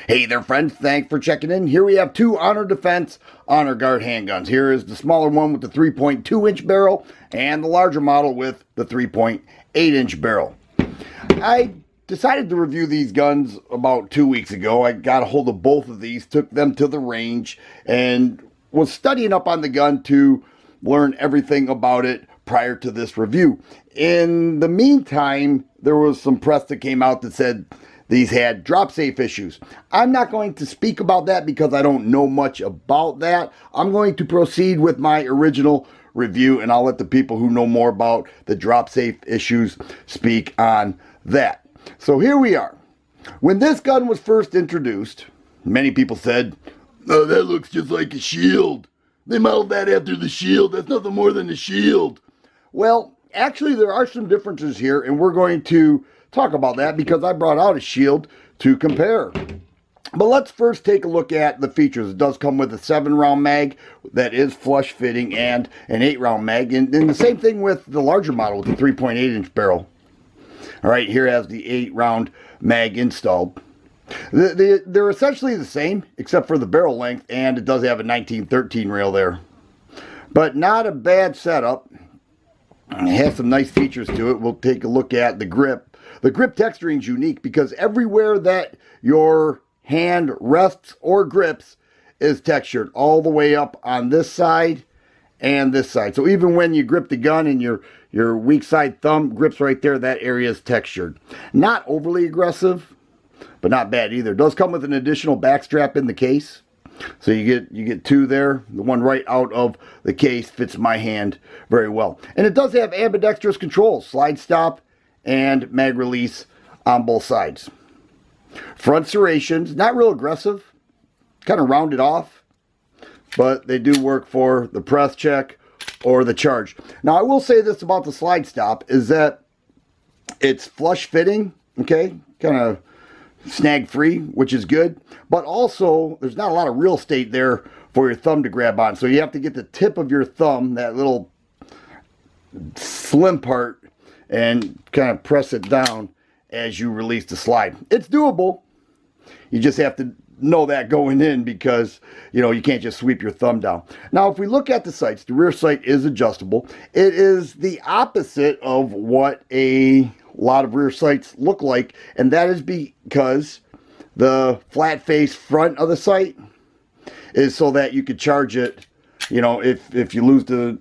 Hey there, friends. Thanks for checking in. Here we have two Honor Defense Honor Guard handguns. Here is the smaller one with the 3.2-inch barrel and the larger model with the 3.8-inch barrel. I decided to review these guns about 2 weeks ago. I got a hold of both of these, took them to the range, and was studying up on the gun to learn everything about it prior to this review. In the meantime, there was some press that came out that said these had drop safe issues. I'm not going to speak about that because I don't know much about that. I'm going to proceed with my original review, and I'll let the people who know more about the drop safe issues speak on that. So here we are. When this gun was first introduced, many people said, "Oh, that looks just like a shield. They modeled that after the shield. That's nothing more than a shield." Well, actually there are some differences here, and we're going to talk about that because I brought out a shield to compare. But let's first take a look at the features. It does come with a 7-round mag that is flush fitting and an 8-round mag, and the same thing with the larger model with the 3.8-inch barrel. All right, here has the 8-round mag installed. They're essentially the same except for the barrel length, and it does have a 1913 rail there. But not a bad setup. It has some nice features to it. We'll take a look at the grip. The grip texturing is unique because everywhere that your hand rests or grips is textured, all the way up on this side and this side. So even when you grip the gun and your weak side thumb grips right there, that area is textured. Not overly aggressive, but not bad either. It does come with an additional back strap in the case. So you get two there. The one right out of the case fits my hand very well. And it does have ambidextrous controls, slide stop and mag release on both sides. Front serrations, not real aggressive, kind of rounded off, but they do work for the press check or the charge. Now I will say this about the slide stop is that it's flush fitting, okay, kind of snag free, which is good, but also there's not a lot of real estate there for your thumb to grab on, so you have to get the tip of your thumb, that little slim part, and kind of press it down as you release the slide. It's doable. You just have to know that going in because, you know, you can't just sweep your thumb down. Now, if we look at the sights, the rear sight is adjustable. It is the opposite of what a lot of rear sights look like, and that is because the flat face front of the sight is so that you could charge it, you know, if you lose the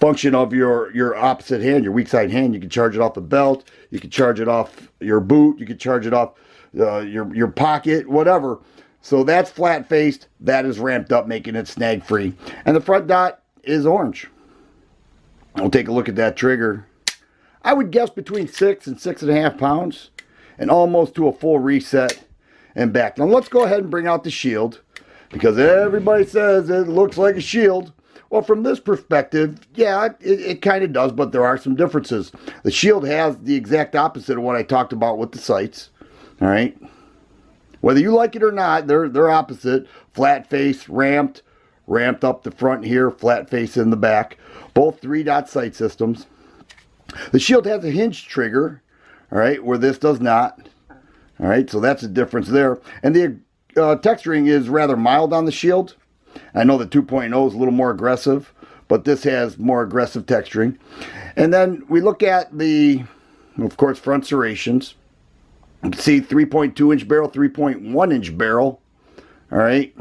function of your opposite hand, your weak side hand, you can charge it off the belt, you can charge it off your boot, you can charge it off your pocket, whatever. So that's flat faced, that is ramped up, making it snag free. And the front dot is orange. We'll take a look at that trigger. I would guess between 6 and 6.5 pounds, and almost to a full reset and back. Now let's go ahead and bring out the shield, because everybody says it looks like a shield. Well, from this perspective, yeah, it kind of does, but there are some differences. The shield has the exact opposite of what I talked about with the sights. All right, whether you like it or not, they're opposite. Flat face, ramped up the front here, flat face in the back. Both 3-dot sight systems. The shield has a hinged trigger, all right, where this does not. All right, so that's a difference there. And the texturing is rather mild on the shield. I know the 2.0 is a little more aggressive, but this has more aggressive texturing. And then we look at the, of course, front serrations. You can see 3.2-inch barrel, 3.1-inch barrel. All right.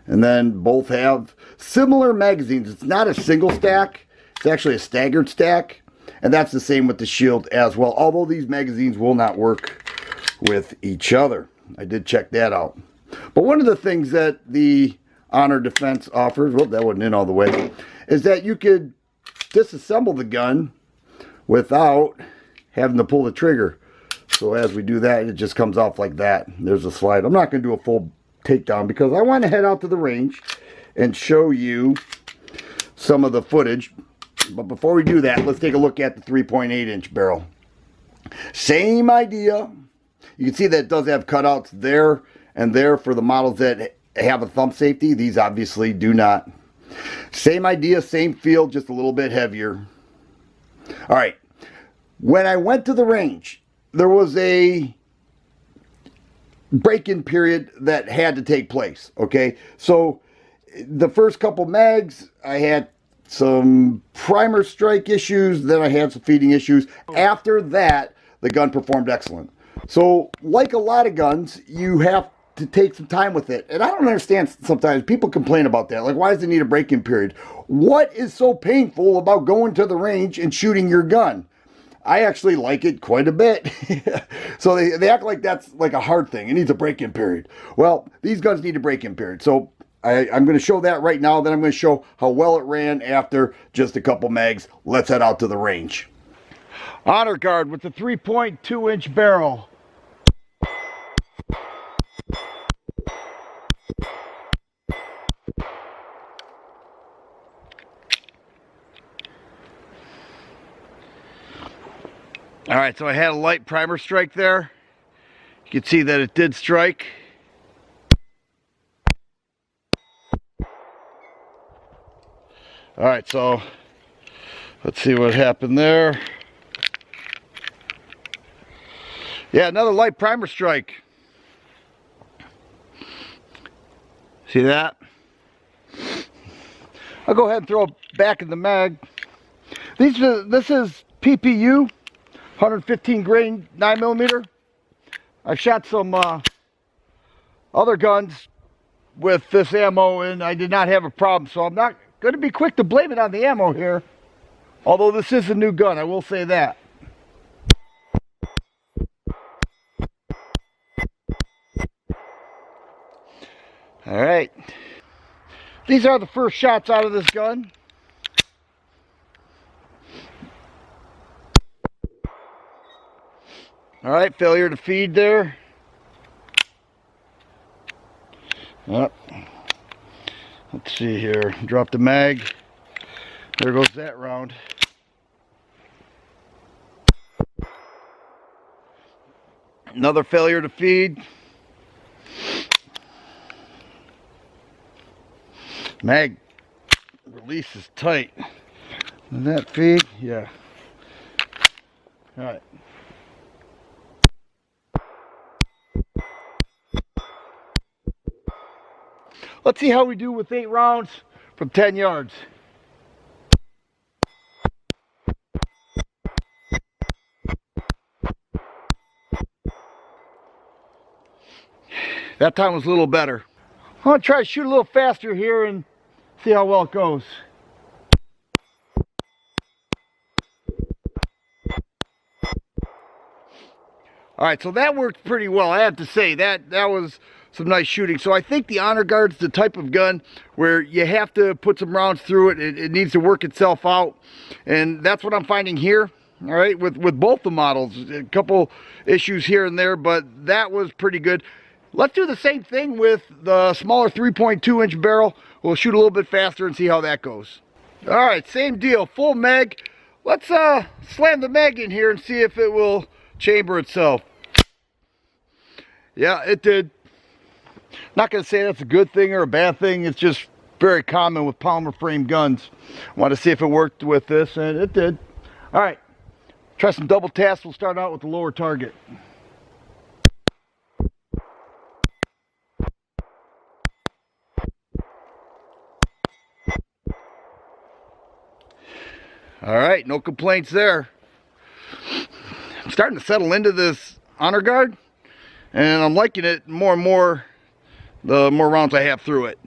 And then both have similar magazines. It's not a single stack. It's actually a staggered stack. And that's the same with the shield as well, although these magazines will not work with each other. I did check that out. But one of the things that the Honor Defense offers, well, that wasn't in all the way, is that you could disassemble the gun without having to pull the trigger. So as we do that, it just comes off like that. There's a slide. I'm not going to do a full takedown because I want to head out to the range and show you some of the footage. But before we do that, let's take a look at the 3.8-inch barrel. Same idea. You can see that it does have cutouts there and there for the models that have a thumb safety. These obviously do not. Same idea, same feel, just a little bit heavier. All right. When I went to the range, there was a break-in period that had to take place. Okay, so the first couple mags, I had some primer strike issues, then I had some feeding issues. After that, the gun performed excellent. So, like a lot of guns, you have to take some time with it. And I don't understand sometimes people complain about that. Like, why does it need a break-in period? What is so painful about going to the range and shooting your gun? I actually like it quite a bit. So they act like that's like a hard thing. It needs a break-in period. Well, these guns need a break-in period. So I'm going to show that right now. Then I'm going to show how well it ran after just a couple mags. Let's head out to the range. Honor Guard with the 3.2-inch barrel. All right, so I had a light primer strike there. You can see that it did strike. All right, so let's see what happened there. Yeah, another light primer strike. See that? I'll go ahead and throw it back in the mag. This is PPU, 115 grain 9mm. I've shot some other guns with this ammo and I did not have a problem, so I'm not going to be quick to blame it on the ammo here. Although this is a new gun, I will say that. All right. These are the first shots out of this gun. All right, failure to feed there. Yep. Let's see here. Drop the mag. There goes that round. Another failure to feed. Mag release is tight. Did that feed? Yeah. All right. Let's see how we do with 8 rounds from 10 yards. That time was a little better. I'm going to try to shoot a little faster here and see how well it goes. All right, so that worked pretty well. I have to say that was some nice shooting. So I think the Honor Guard's the type of gun where you have to put some rounds through it. It needs to work itself out, and that's what I'm finding here. All right, with both the models, a couple issues here and there, but that was pretty good. Let's do the same thing with the smaller 3.2-inch barrel. We'll shoot a little bit faster and see how that goes. All right, same deal, full mag. Let's slam the mag in here and see if it will chamber itself. Yeah, it did. Not going to say that's a good thing or a bad thing. It's just very common with polymer frame guns. Want to see if it worked with this, and it did. All right, try some double taps. We'll start out with the lower target. All right, no complaints there. I'm starting to settle into this Honor Guard, and I'm liking it more and more the more rounds I have through it.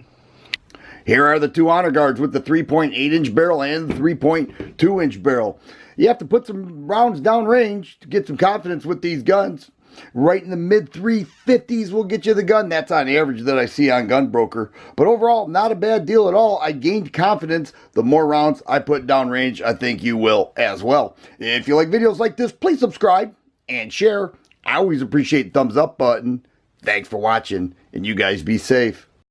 Here are the two Honor Guards with the 3.8-inch barrel and the 3.2-inch barrel. You have to put some rounds down range to get some confidence with these guns. Right in the mid 350s will get you the gun. That's on average that I see on Gunbroker. But overall, not a bad deal at all. I gained confidence. The more rounds I put down range, I think you will as well. If you like videos like this, please subscribe and share. I always appreciate the thumbs up button. Thanks for watching, and you guys be safe.